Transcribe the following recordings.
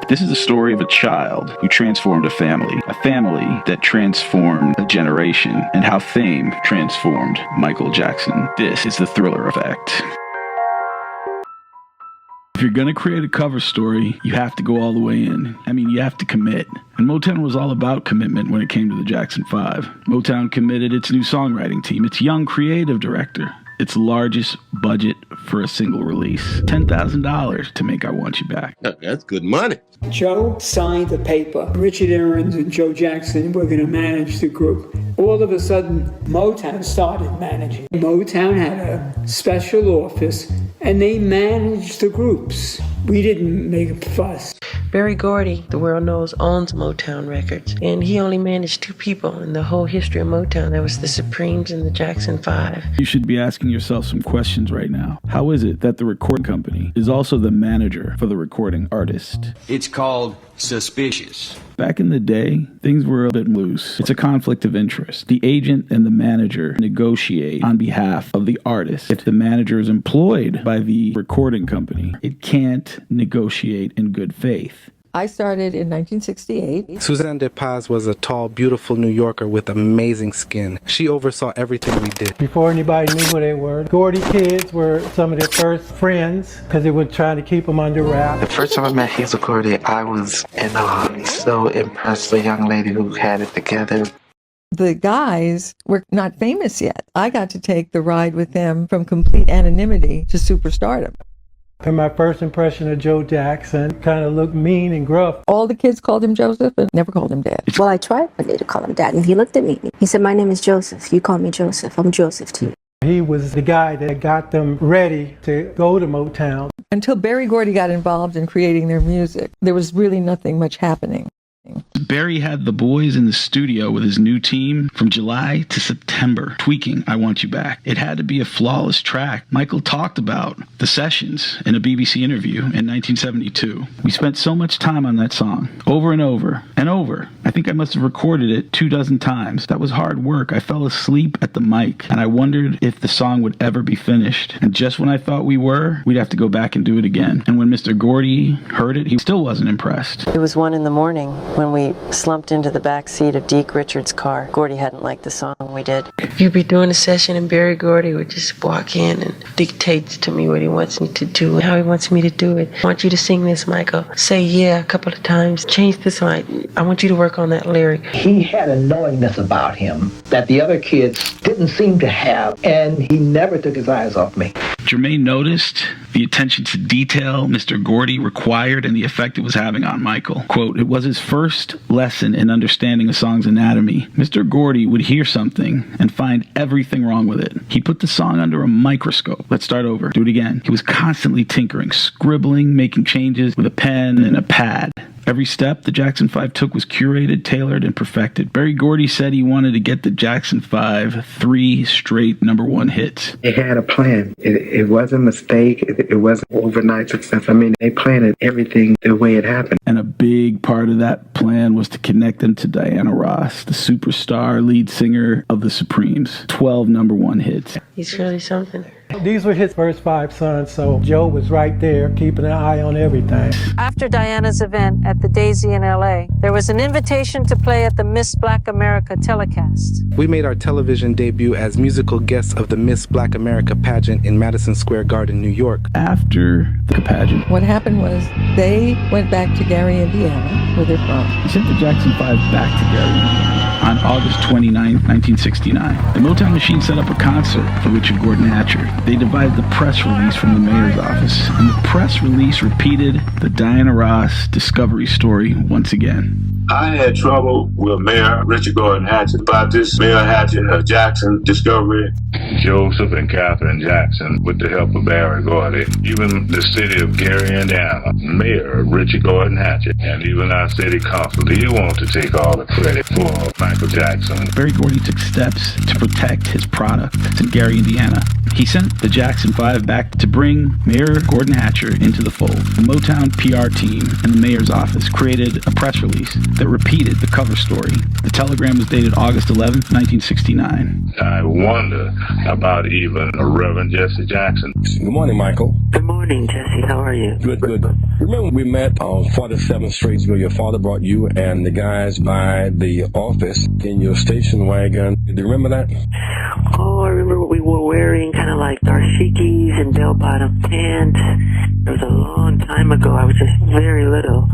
This is the story of a child who transformed a family that transformed a generation, and how fame transformed Michael Jackson. This is the Thriller Effect. If you're going to create a cover story, you have to go all the way in. I mean, you have to commit. And Motown was all about commitment when it came to the Jackson 5. Motown committed its new songwriting team, its young creative director, its largest budget for a single release, $10,000 to make I Want You Back. That's good money. Joe signed the paper. Richard Arons and Joe Jackson were going to manage the group. All of a sudden, Motown started managing. Motown had a special office, and they managed the groups. We didn't make a fuss. Berry Gordy, the world knows, owns Motown Records, and he only managed two people in the whole history of Motown. That was the Supremes and the Jackson 5. You should be asking yourself some questions right now. How is it that the recording company is also the manager for the recording artist? It's called suspicious. Back in the day, things were a bit loose. It's a conflict of interest. The agent and the manager negotiate on behalf of the artist. If the manager is employed by the recording company, it can't negotiate in good faith. I started in 1968. Suzanne de Paz was a tall, beautiful New Yorker with amazing skin. She oversaw everything we did. Before anybody knew who they were, Gordy kids were some of their first friends because they were trying to keep them under wraps. The first time I met Hitsvlle Gordy, I was in awe. So impressed with a young lady who had it together. The guys were not famous yet. I got to take the ride with them from complete anonymity to superstardom. And my first impression of Joe Jackson kind of looked mean and gruff. All the kids called him Joseph and never called him Dad. Well, I tried one day to call him Dad, and he looked at me. He said, "My name is Joseph. You call me Joseph. I'm Joseph to you." He was the guy that got them ready to go to Motown. Until Berry Gordy got involved in creating their music, there was really nothing much happening. Barry had the boys in the studio with his new team from July to September, tweaking I Want You Back. It had to be a flawless track. Michael talked about the sessions in a BBC interview in 1972. We spent so much time on that song, over and over and over. I think I must have recorded it 24 times. That was hard work. I fell asleep at the mic, and I wondered if the song would ever be finished. And just when I thought we were, we'd have to go back and do it again. And when Mr. Gordy heard it, he still wasn't impressed. It was 1 a.m. when we slumped into the back seat of Deke Richards' car. Gordy hadn't liked the song we did. You'd be doing a session and Berry Gordy would just walk in and dictate to me what he wants me to do, how he wants me to do it. I want you to sing this, Michael. Say yeah a couple of times. Change this line. I want you to work on that lyric. He had a knowingness about him that the other kids didn't seem to have, and he never took his eyes off me. Jermaine noticed the attention to detail Mr. Gordy required and the effect it was having on Michael. Quote, it was his first lesson in understanding a song's anatomy. Mr. Gordy would hear something and find everything wrong with it. He put the song under a microscope. Let's start over. Do it again. He was constantly tinkering, scribbling, making changes with a pen and a pad. Every step the Jackson 5 took was curated, tailored, and perfected. Berry Gordy said he wanted to get the Jackson 5 3 straight #1 hits. It had a plan. It wasn't a mistake. It wasn't overnight success. I mean, they planned everything the way it happened. And a big part of that plan was to connect them to Diana Ross, the superstar lead singer of the Supremes. 12 #1 hits. He's really something. These were his first 5 sons, so Joe was right there, keeping an eye on everything. After Diana's event at the Daisy in LA, there was an invitation to play at the Miss Black America telecast. We made our television debut as musical guests of the Miss Black America pageant in Madison Square Garden, New York. After the pageant, what happened was they went back to Gary, Indiana, where they're from. He sent the Jackson 5 back to Gary, Indiana on August 29, 1969. The Motown machine set up a concert for Richard Gordon Hatcher. They divided the press release from the mayor's office, and the press release repeated the Diana Ross discovery story once again. I had trouble with Mayor Richard Gordon Hatcher about this Mayor Hatcher Jackson discovery. Joseph and Catherine Jackson, with the help of Berry Gordy, even the city of Gary, Indiana, Mayor Richard Gordon Hatcher, and even our city council, do you want to take all the credit for Michael Jackson? Berry Gordy took steps to protect his product in Gary, Indiana. He sent the Jackson 5 back to bring Mayor Gordon Hatcher into the fold. The Motown PR team and the mayor's office created a press release that repeated the cover story. The telegram was dated August 11th, 1969. I wonder about even Reverend Jesse Jackson. Good morning, Michael. Good morning, Jesse. How are you? Good. Remember we met on 47th Street where your father brought you and the guys by the office in your station wagon? Do you remember that? Oh, I remember what we were wearing, kind of like dashikis and bell-bottom pants. It was a long time ago. I was just very little.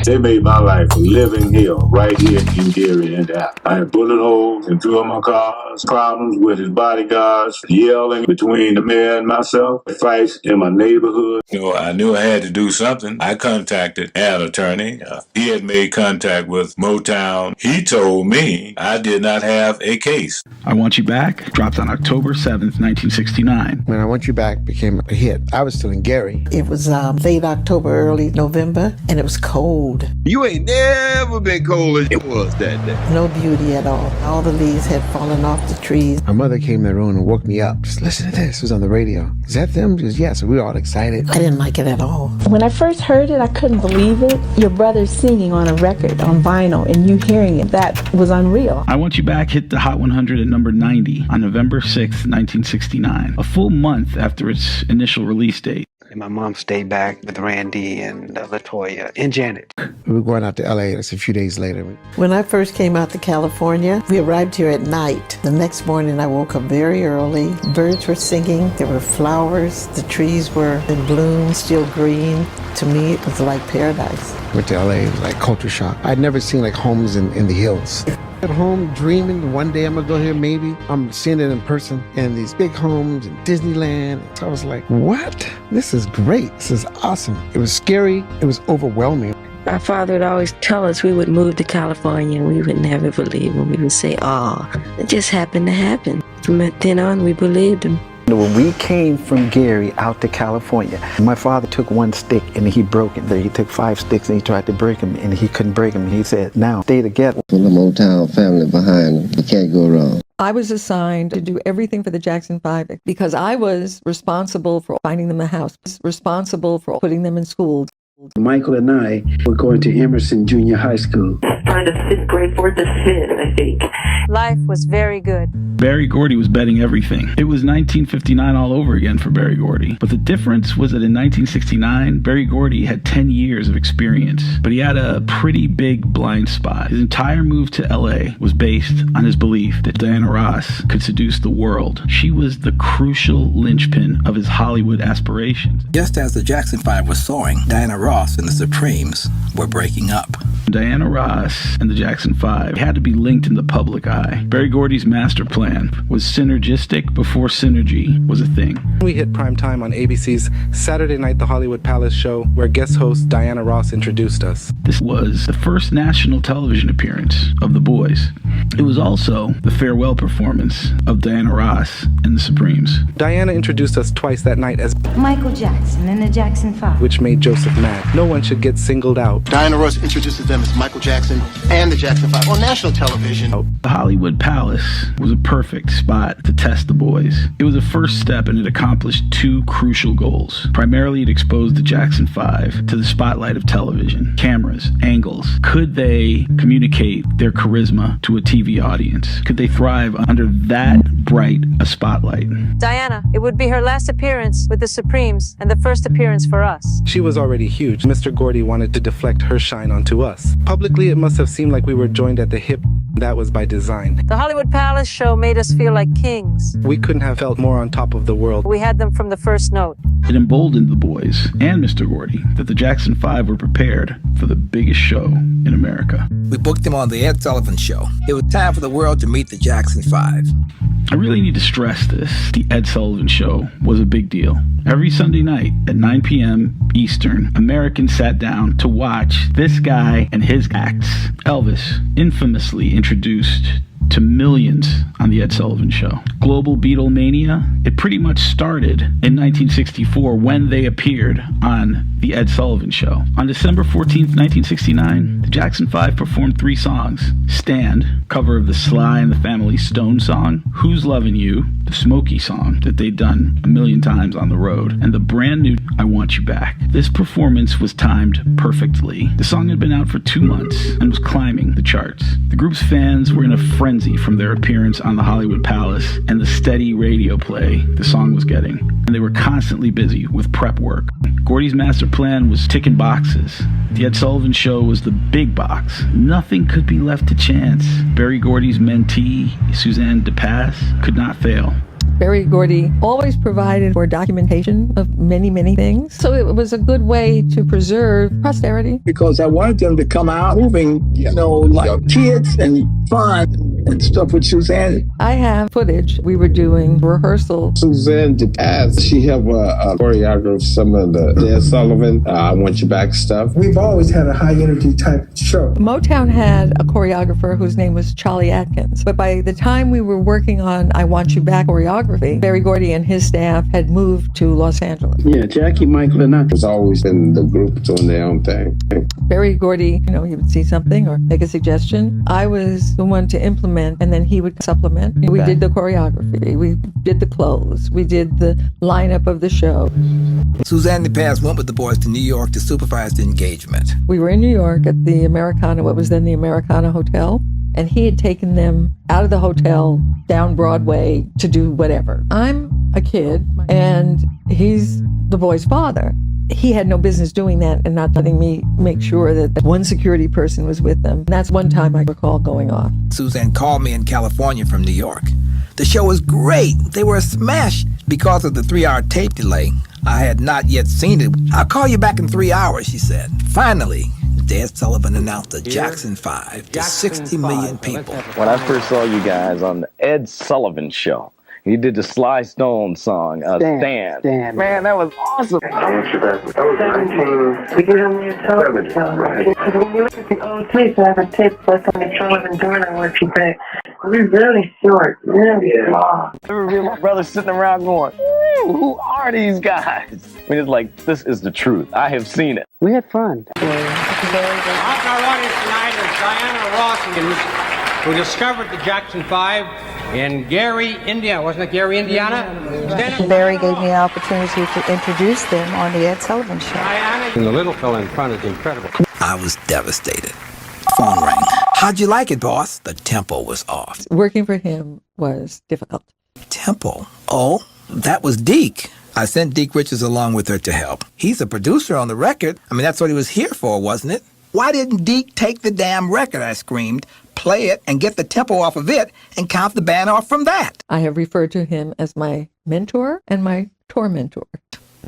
They made my life a living hell right here in Gary, Indiana. I had bullet holes in two of my cars, problems with his bodyguards, yelling between the mayor and myself, fights in my neighborhood. I knew I had to do something. I contacted an attorney. He had made contact with Motown. He told me I did not have a case. I Want You Back dropped on October 7th, 1969. When I Want You Back became a hit, I was still in Gary. It was late October, early November, and it was cold. You ain't never been cold as it was that day. No beauty at all. All the leaves had fallen off the trees. My mother came in the room and woke me up. Just listen to this. It was on the radio. Is that them? Just, yeah. So we were all excited. I didn't like it at all. When I first heard it, I couldn't believe it. Your brother singing on a record, on vinyl, and you hearing it, that was unreal. I Want You Back hit the Hot 100 at number 90 on November 6th, 1969, a full month after its initial release date. And my mom stayed back with Randy and LaToya and Janet. We were going out to LA just a few days later. When I first came out to California, we arrived here at night. The next morning I woke up very early. Birds were singing, there were flowers, the trees were in bloom, still green. To me, it was like paradise. Went to LA, it was like culture shock. I'd never seen like homes in the hills. At home dreaming one day I'm gonna go here, maybe I'm seeing it in person, and these big homes in Disneyland. So I was like, what? This is great. This is awesome. It was scary. It was overwhelming. Our father would always tell us we would move to California and we would never believe him. We would say, oh, it just happened to happen. From then on, we believed him. When we came from Gary out to California, my father took one stick and he broke it. He took 5 sticks and he tried to break them and he couldn't break them. He said, now stay together. With the Motown family behind them, you can't go wrong. I was assigned to do everything for the Jackson 5 because I was responsible for finding them a house, responsible for putting them in school. Michael and I were going to Emerson Junior High School. Started 5th grade, 4th to 5th, I think. Life was very good. Berry Gordy was betting everything. It was 1959 all over again for Berry Gordy. But the difference was that in 1969, Berry Gordy had 10 years of experience, but he had a pretty big blind spot. His entire move to LA was based on his belief that Diana Ross could seduce the world. She was the crucial linchpin of his Hollywood aspirations. Just as the Jackson 5 was soaring, Diana Ross and the Supremes were breaking up. Diana Ross and the Jackson 5 had to be linked in the public eye. Berry Gordy's master plan was synergistic before synergy was a thing. We hit prime time on ABC's Saturday Night The Hollywood Palace show, where guest host Diana Ross introduced us. This was the first national television appearance of the boys. It was also the farewell performance of Diana Ross and the Supremes. Diana introduced us twice that night as Michael Jackson and the Jackson 5, which made Joseph mad. No one should get singled out. Diana Ross introduces them as Michael Jackson and the Jackson 5 on national television. The Hollywood Palace was a perfect spot to test the boys. It was a first step and it accomplished 2 crucial goals. Primarily, it exposed the Jackson 5 to the spotlight of television, cameras, angles. Could they communicate their charisma to a TV audience? Could they thrive under that bright a spotlight? Diana, it would be her last appearance with the Supremes and the first appearance for us. She was already huge. Mr. Gordy wanted to deflect her shine onto us. Publicly, it must have seemed like we were joined at the hip. That was by design. The Hollywood Palace show made us feel like kings. We couldn't have felt more on top of the world. We had them from the first note. It emboldened the boys and Mr. Gordy that the Jackson 5 were prepared for the biggest show in America. We booked him on the Ed Sullivan Show. It was time for the world to meet the Jackson 5. I really need to stress this. The Ed Sullivan Show was a big deal. Every Sunday night at 9 p.m. Eastern, Americans sat down to watch this guy and his acts. Elvis infamously introduced to millions on the Ed Sullivan Show. Global Beatlemania, it pretty much started in 1964 when they appeared on the Ed Sullivan Show. On December 14th, 1969, the Jackson 5 performed 3 songs. Stand, cover of the Sly and the Family Stone song, Who's Lovin' You, the Smokey song that they'd done a million times on the road, and the brand new I Want You Back. This performance was timed perfectly. The song had been out for 2 months and was climbing the charts. The group's fans were in a frenzy from their appearance on the Hollywood Palace and the steady radio play the song was getting, and they were constantly busy with prep work. Gordy's master plan was ticking boxes. The Ed Sullivan Show was the big box. Nothing could be left to chance. Berry Gordy's mentee, Suzanne DePass, could not fail. Berry Gordy always provided for documentation of many, many things. So it was a good way to preserve posterity. Because I wanted them to come out moving, like kids and fun and stuff with Suzanne. I have footage. We were doing rehearsal. Suzanne DePass, she have a choreographed some of the Ed Sullivan, I Want You Back stuff. We've always had a high energy type show. Motown had a choreographer whose name was Charlie Atkins. But by the time we were working on I Want You Back choreography, Berry Gordy and his staff had moved to Los Angeles. Yeah, Jackie, Michael, and I was always in the group doing their own thing. Berry Gordy, he would see something or make a suggestion. I was the one to implement, and then he would supplement. We did the choreography, we did the clothes, we did the lineup of the show. Suzanne DePass went with the boys to New York to supervise the engagement. We were in New York at the Americana, what was then the Americana Hotel, and he had taken them out of the hotel down Broadway to do whatever. I'm a kid, and he's the boy's father. He had no business doing that and not letting me make sure that one security person was with them. That's one time I recall going off. Suzanne called me in California from New York. The show was great. They were a smash. Because of the 3-hour tape delay, I had not yet seen it. I'll call you back in 3 hours, she said. Finally, Ed Sullivan announced the Jackson 5 to 60 million people. When I first saw you guys on the Ed Sullivan Show, you did the Sly Stone song, Stand. Man, that was awesome. I want you back. That was 19. We get on your television. Right. When you look at the old tapes, I have a tape plus on the Sullivan doing I Want You Back. We're really short, really long. I remember my brother sitting around going, who are these guys? I mean, it's like, this is the truth. I have seen it. We had fun. Our audience tonight is Diana Ross, who discovered the Jackson 5 in Gary, Indiana. Wasn't it Gary, Indiana? Barry gave me the opportunity to introduce them on the Ed Sullivan Show. And the little fella in front is incredible. I was devastated. Phone rang. How'd you like it, boss? The tempo was off. Working for him was difficult. Tempo? Oh, that was Deke. I sent Deke Richards along with her to help. He's a producer on the record. I mean, that's what he was here for, wasn't it? Why didn't Deke take the damn record, I screamed, play it and get the tempo off of it and count the band off from that? I have referred to him as my mentor and my tormentor.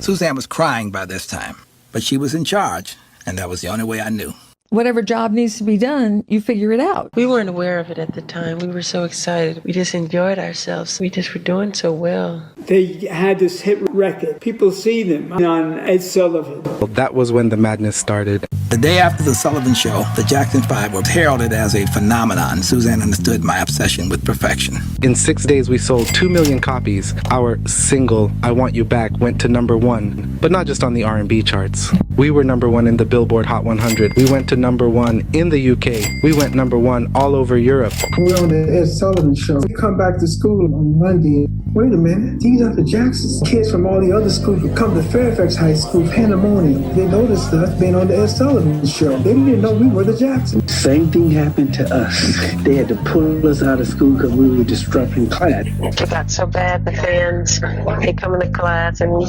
Suzanne was crying by this time, but she was in charge, and that was the only way I knew. Whatever job needs to be done, you figure it out. We weren't aware of it at the time. We were so excited. We just enjoyed ourselves. We just were doing so well. They had this hit record. People see them on Ed Sullivan. Well, that was when the madness started. The day after the Sullivan Show, the Jackson 5 were heralded as a phenomenon. Suzanne understood my obsession with perfection. In 6 days, we sold 2 million copies. Our single, I Want You Back, went to #1, but not just on the R&B charts. We were #1 in the Billboard Hot 100. We went to #1 in the UK. We went #1 all over Europe. We're on the Ed Sullivan Show. We come back to school on Monday. Wait a minute, these are the Jacksons. Kids from all the other schools would come to Fairfax High School, pandemonium. They noticed us being on the Ed Sullivan Show. They didn't know we were the Jacksons. Same thing happened to us. They had to pull us out of school because we were disrupting class. It got so bad, the fans, they come into class and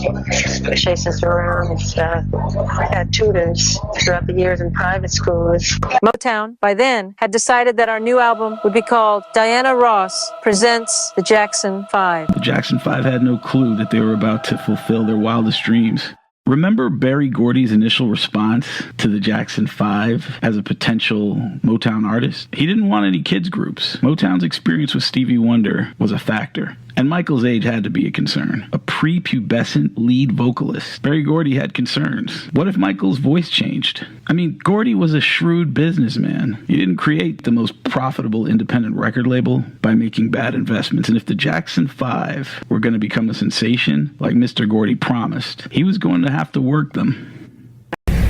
chase us around and stuff. I had tutors throughout the years in private schools. Motown, by then, had decided that our new album would be called Diana Ross Presents the Jackson 5. The Jackson 5 had no clue that they were about to fulfill their wildest dreams. Remember Berry Gordy's initial response to the Jackson 5 as a potential Motown artist? He didn't want any kids groups. Motown's experience with Stevie Wonder was a factor. And Michael's age had to be a concern. A prepubescent lead vocalist. Berry Gordy had concerns. What if Michael's voice changed? I mean, Gordy was a shrewd businessman. He didn't create the most profitable independent record label by making bad investments. And if the Jackson 5 were going to become a sensation, like Mr. Gordy promised, he was going to have to work them.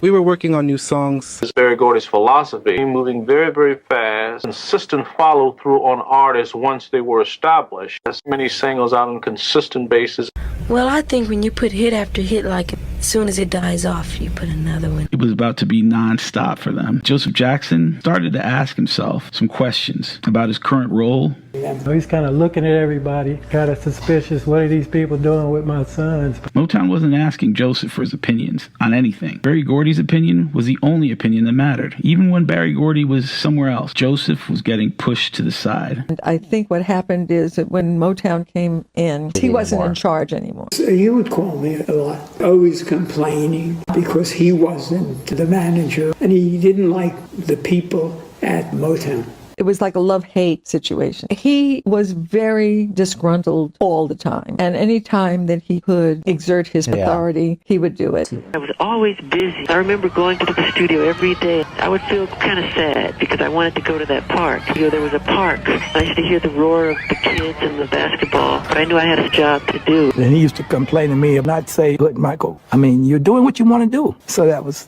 We were working on new songs. It's Berry Gordy's philosophy, moving very, very fast as consistent follow-through on artists once they were established. As many singles out on a consistent basis. Well, I think when you put hit after hit, like as soon as it dies off, you put another one. It was about to be nonstop for them. Joseph Jackson started to ask himself some questions about his current role. He's kind of looking at everybody, kind of suspicious. What are these people doing with my sons? Motown wasn't asking Joseph for his opinions on anything. Berry Gordy's opinion was the only opinion that mattered. Even when Berry Gordy was somewhere else, Joseph was getting pushed to the side. And I think what happened is that when Motown came in, he wasn't in charge anymore. So he would call me a lot, always complaining because he wasn't the manager and he didn't like the people at Motown. It was like a love-hate situation. He was very disgruntled all the time. And any time that he could exert his authority, he would do it. I was always busy. I remember going to the studio every day. I would feel kind of sad because I wanted to go to that park. There was a park. I used to hear the roar of the kids and the basketball, but I knew I had a job to do. And he used to complain to me, not say, "Look, Michael, I mean, you're doing what you want to do." So that was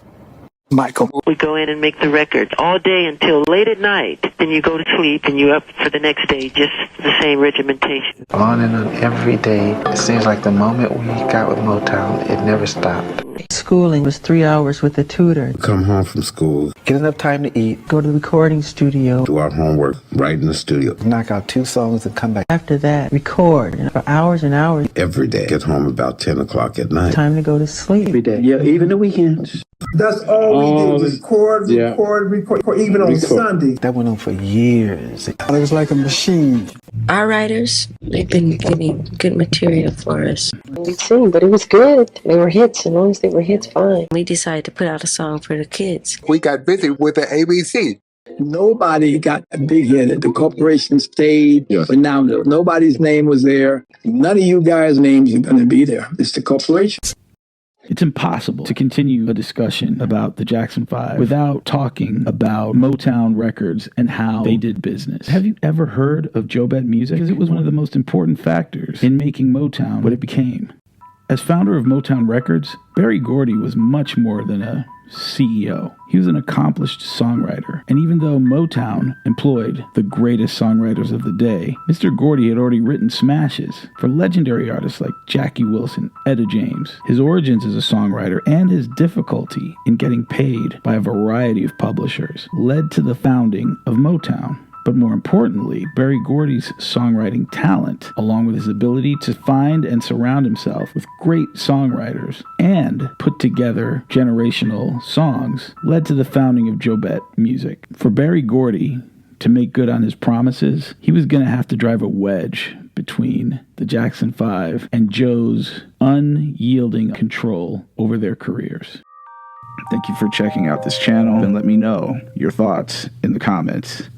Michael. We go in and make the record all day until late at night. Then you go to sleep and you're up for the next day, just the same regimentation. On and on every day. It seems like the moment we got with Motown, it never stopped. Schooling was 3 hours with a tutor. Come home from school, Get enough time to eat, Go to the recording studio. do our homework right in the studio. knock out 2 songs and come back. After that, record for hours and hours. Every day. Get home about 10 o'clock at night. Time to go to sleep. Every day. Yeah, even the weekends. That's all we did, record, even on Sunday. That went on for years. It was like a machine. Our writers, they've been giving good material for us. We'd sing, but it was good. They were hits. As long as they were hits, fine. We decided to put out a song for the kids. We got busy with the ABC. Nobody got a big hit. The corporation stayed, but now nobody's name was there. None of you guys' names are going to be there. It's the corporation. It's impossible to continue a discussion about the Jackson 5 without talking about Motown Records and how they did business. Have you ever heard of JoBet Music? Because it was one of the most important factors in making Motown what it became. As founder of Motown Records, Berry Gordy was much more than a CEO. He was an accomplished songwriter, and even though Motown employed the greatest songwriters of the day, Mr. Gordy had already written smashes for legendary artists like Jackie Wilson, Etta James. His origins as a songwriter and his difficulty in getting paid by a variety of publishers led to the founding of Motown. But more importantly, Berry Gordy's songwriting talent, along with his ability to find and surround himself with great songwriters and put together generational songs, led to the founding of JoBet Music. For Berry Gordy to make good on his promises, he was going to have to drive a wedge between the Jackson 5 and Joe's unyielding control over their careers. Thank you for checking out this channel, and let me know your thoughts in the comments.